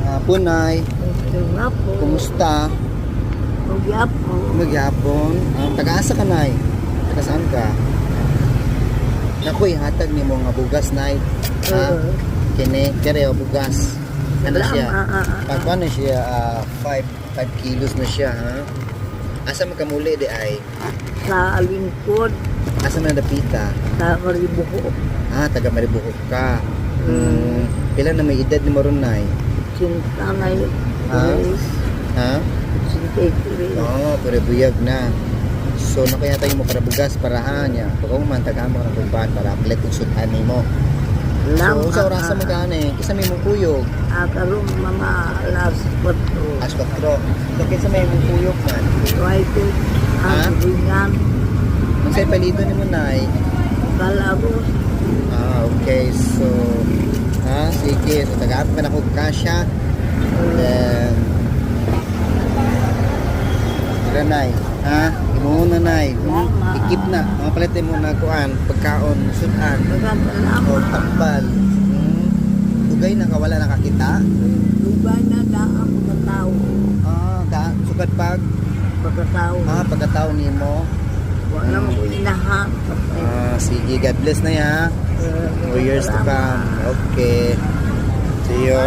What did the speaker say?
Hapon, Nay. Yung nga po. Kumusta? Magyapon. Magyapon. Taga-asa ka, Nay? Taga saan ka? Nakoy, hatag ni mo nga bugas, Nay. Kini, kere o bugas. Ano siya? Pagkano siya? 5 kilos na siya, ha? Asa magkamuli di ay? Sa lingkod. Asa na dapita? Sa Maribuho. Taga Maribuhok ka. Pila na may edad ni mo ron, Nay? Sinta na yun. Ha? Sinta ito. Pure buyag na. So nakaya tayo mo para bugas parahan niya. Pag man taga mo ng kumpan para palit yung sudhan mo. So sa oras sa magana kisa may mong kuyog. Karong mga alas 4. As 4. So kisa may mong kuyog man. Ito. Ringan. Ang sa'yo palito ni mo, Nay? Galabos. Okay. So sige. So taga-aap ka na kong kasya. Then tira, Nay. Imo na, Nay. Ikip na. Mga palitin mo na kuan, pagkaon, sudan. O takbal. Dugay na kawala nakakita. Dugay na daan pagkatao. Sugad pag? Pagkatao. Pagkatao ni mo. Wala mo inahan. Sige, God bless na ya. 2 years to come. Okay. See you.